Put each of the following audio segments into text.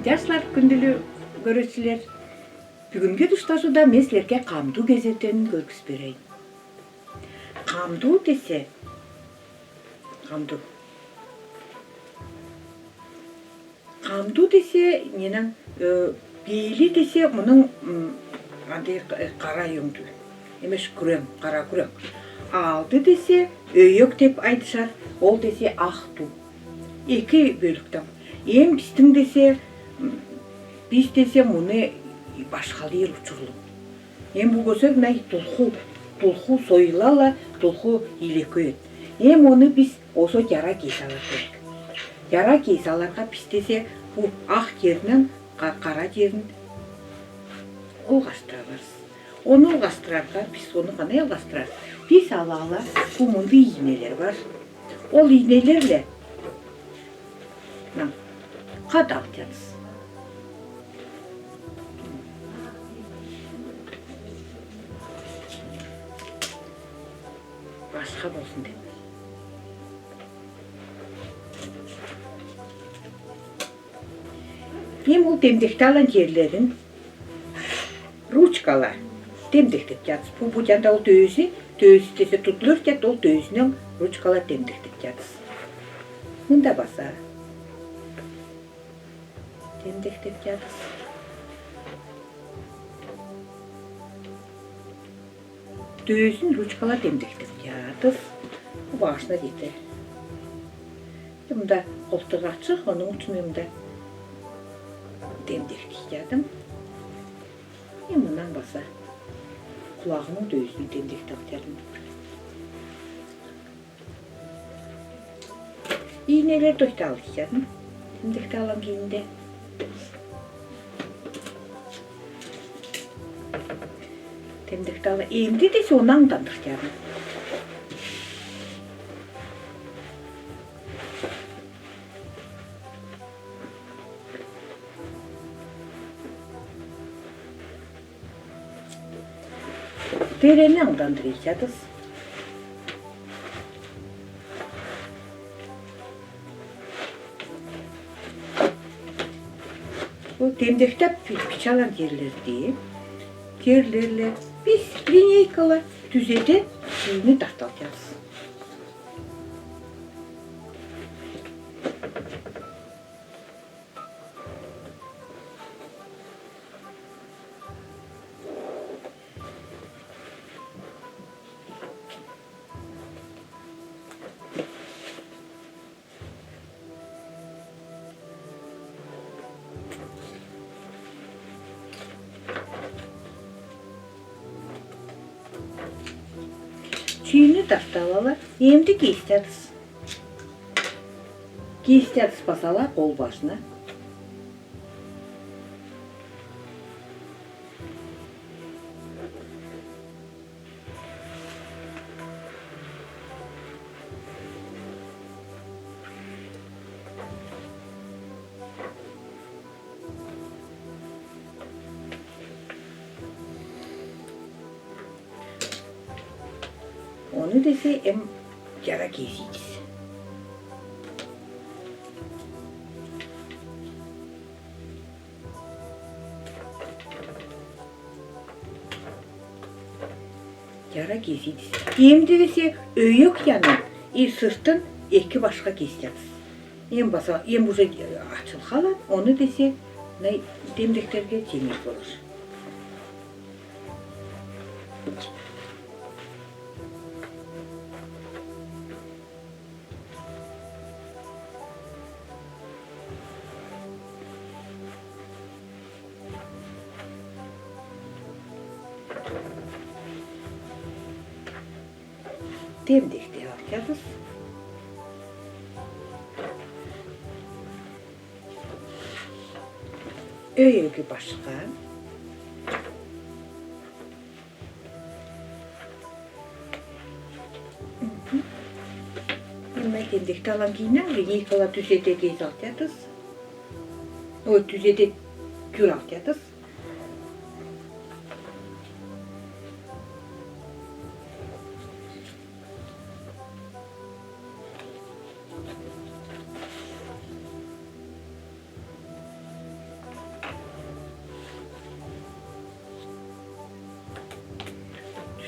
Жашлар күндүлү көрөсүлөр. Бүгүнкү тушташууда мен силерге камдуу кезеттерин көргүзүп берейин. Камдуу десе, менен бейли десе, мунун андай кара юңдуу. Эмес күрөң, кара күрөң. Алды десе, өйөк деп айтышар. Ол десе актуу. Эки бөлүктөн. Биздин десе, биз десе муну башкалыйыр учурлу. Бул көсөк мындай тулху союлала, тулху илекөйөт. Оны биз осо жара кийсалар керек. Жара кийсаларга биз десе, бул ак жеринен кара жерин улгаштырабыз. Onu улгаштырарга биз onu кандай улгаштырабыз? Биз ала бул мындай ийнелер бар. Ол ийнелерle кадалтабыз. Башка болсун деп. Бул демдекти алган жерлерин ручкала демдектеп жатсыз. Бул жанда ол дөйөсү десе тутулur жат, ол дөйөсүнөн ручкала демдектеп жатсыз. Мында баса. Демдектеп жатсыз. Дөйөсүн ручкала демдектеп жатсыз. Бул башына жетер. Мында колтук ачык, анын үчүн мында демдектеп жатам. Мындан баса. Кулагынын дөйөсүн демдектеп жатам. Ийнелерди ойталып жатам. Демдекти алган кийинде. Демдекти алган эмди десе onu аңдандык жатам. Dereni аңдандырып. Bu demdektep piçalan yerlerdi. Yerlerle biz lineykalı düzede suyunu tartacağız. Çiğini tartalala, emdi giysteriz. Giysteriz basala kol başına. Onu dese yara keseceğiz. Yara keseceğiz. Emdi dese öğük yanın, sırtın iki başka keseceğiz. Basa, bu açılkalan, onu dese demdeklerge cemil olur. Demdekti alacağız. Öğüğü başka. Demdekti alan giyinen lineykalı düzede giyiz alacağız. O düzede gül alacağız.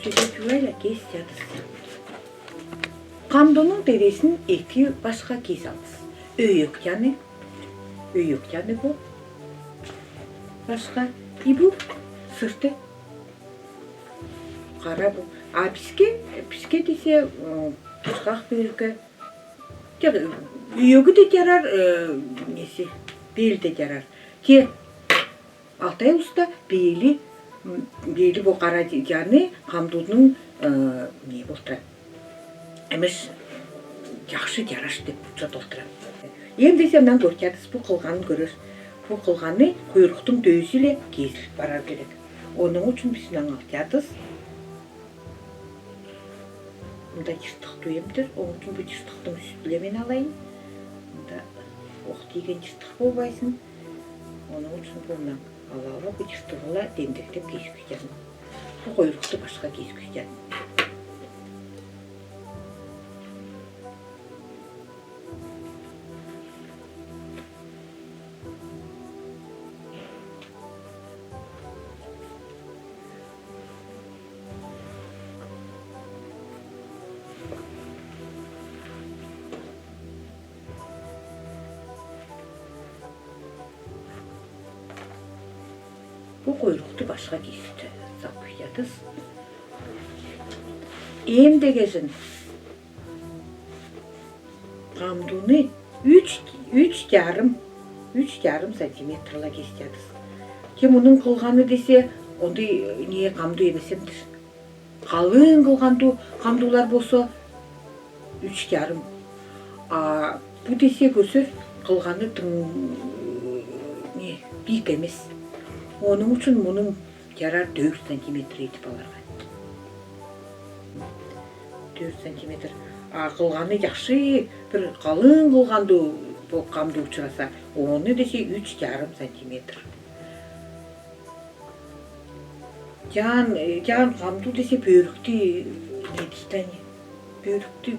Süte çuvayla kes yadız. Kamdonun deresini eki başka kes alız. Öyük yani bu. Başka bu sırtı. Kara bu. A piske dese kırkak büyükü. Öyüğü de yarar, nesi, bel de yarar. Ki Altay usta beli bu kara yani kamdonun ne boltara. Emes yaxşı yaraş деп жатылтырам. Ем десем мен көрчәдіс бұл қылғанын көрір. Бұл қылғаны құйрықтың дөйсіле кезіліп барар керек. Оның үшін біз мен алтядыз. Мұнда жыртық түйемдір. Оның үшін бұл жыртықтың үстіле мен алайын. Мұнда оқ деген жыртық болбайсын. Оның үшін бұлынан ала бұл жыртығыла демдектеп кесіп кетемін. Бұл құйрықты басқа кесіп кетемін. Bu quyruqdu başqa kesipti sapıyadız. Em degesin kamdunu 3,5 santimetrla kesiyadız. Kim onun kılğanı dese, onda niye kamdu emesemdir. Kalın kılğandu kamdular bolsa 3,5. Bu dese görsür kılğanı büyük emes. Onun için bunun yarar 4 santimetre etip alarga. 4 santimetr. Kılğanı yaxşı bir kalın kılğandı bu kamdı uçurasa, onu dese 3,5 santimetr. Can kamdı dese börüktü ne deydi? Börüktü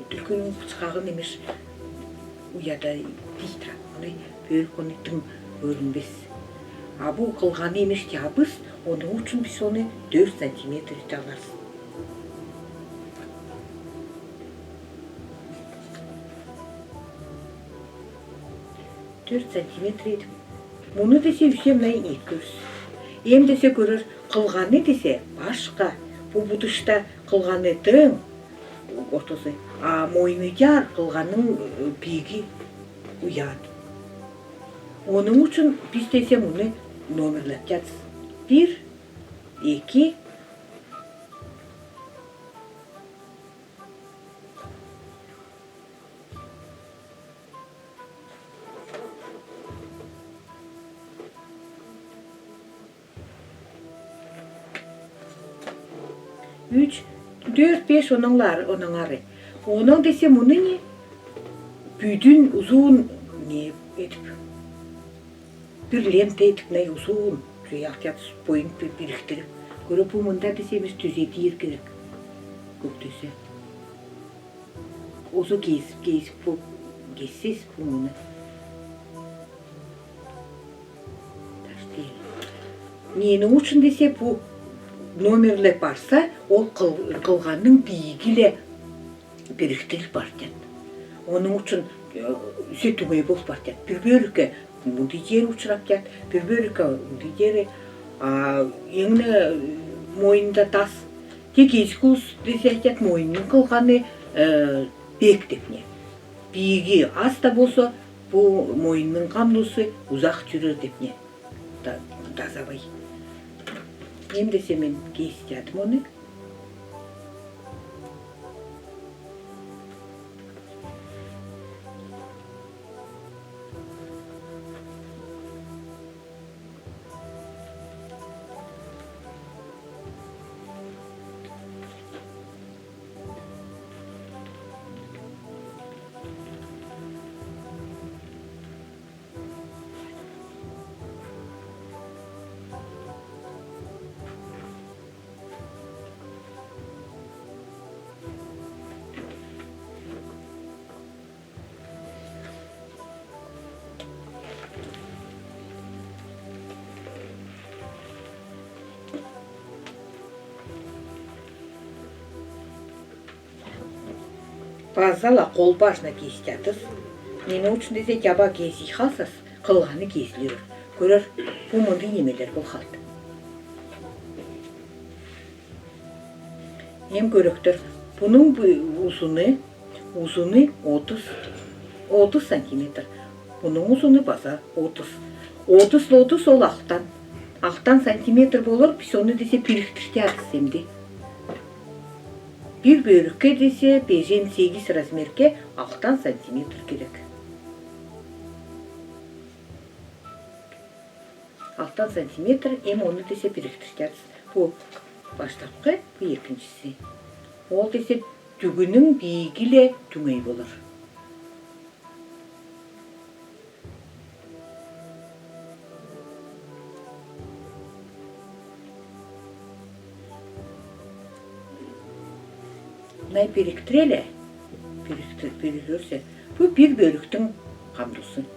tülkünün çıkağın emiş. Uyada deydi. Börük onu tüm görünmez. Bu kılğanı emiş yabız, onun için biz onu 4 santimetre alarız. Santimetre. Bunu dese üstemleyin ekürüz. Em dese görür, kılğanı dese başka. Bu buduşta kılğanı tığın ortası. Moynu yar kılğanın biği uyan. Onun için biz dese bunu номерләп 1, 2, 3, 4, 5 onunları. Onun dese bunu ne? Büyüdün uzun ne edip bir lente etip ne uzun yahtiyat boyun biriktirip görüp bu munda desemiz düzeydir gerek köktüse. Ozu gezip bu gezsiz bu bunu. Taş değil. Nenin için dese bu номерлеп барса, ол кылганның бийигиле biriktirip барат. Onun için sütüme bol barат. Bir bölükü bu diğer uçurap ket, bir bölükü diğeri yine moyunda tas. Tekizkus deseket moyunun kılganı bektepne. Biyigi az da bolsa bu moyunun kamlusu uzak жүрür депне. Тазабай. Hem de semen geçeceğim onu. базала қолбашына кестятыз. Нені үшін десе жаба кесі қалсыз, қылғаны кесілер. Көрер, бұл мұнды емелер бұл қалды. Ем көріктір, бұның ұзыны 30 сантиметр. Бұның ұзыны баса 30. 30 ол ақтан. Ақтан сантиметр болыр, біз оны десе біріктірте атысемді. Bir bölükке dese 5-8 размерге 6 сантиметр керек. 6 сантиметр ем оны десе біріктіртеміз. Бұл баштапқы, бұл екіншісі. Ол десе түгінің бейгіле түңей болыр. Бұнай біріктірелі, біріктірсе, бұл бір бөліктің қамдылсын.